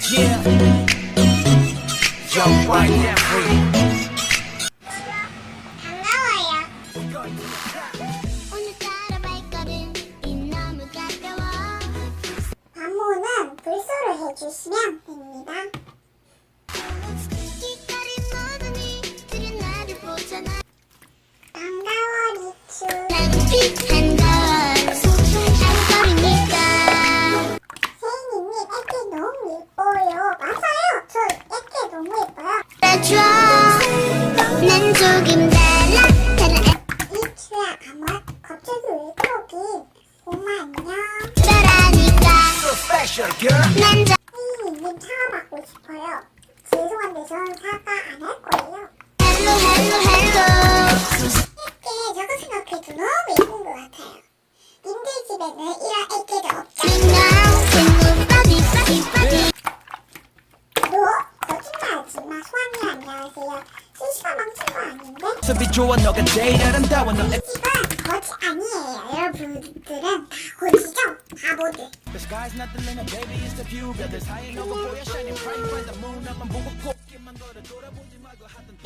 Yeah. Jump right and free. 반가워요. 오늘따라 발걸음이 너무 가벼워. 반모는 불소를 해주시면 됩니다. 길거리 모둠이 들은 나를 보잖아. 반가워 리추. 난 픽한 걸 안거리니까. 세인이님 애기 너무 예뻐요. 맞아요. 저 애기 너무 예뻐요. 줘. 난 조금 달라. 리추야 가만. 갑자기 왜 그러긴. 엄마 안녕. 따라니까. So special, girl. 난 세인이님 사과받고 싶어요. 죄송한데 전 사과 안 할 거예요. 헬로. 애기 저거 생각해도 너무 예쁜 것 같아요. 님들 집에는 이런 애기가 없죠. 너 거짓말하지 마. 소환이 안녕하세요. 실시간하는 친구 아닌데? 수비 좋아 너가 제일 아름다워 너. 이 집은 거짓 아니에요. 여러분들은 다 거짓이죠? 바보들. The sky's not the limit, baby, it's the view. 별들 사이 너가 보여 shining bright by the moon. 나만 보고 곱게만 걸어 돌아보지 말고 하던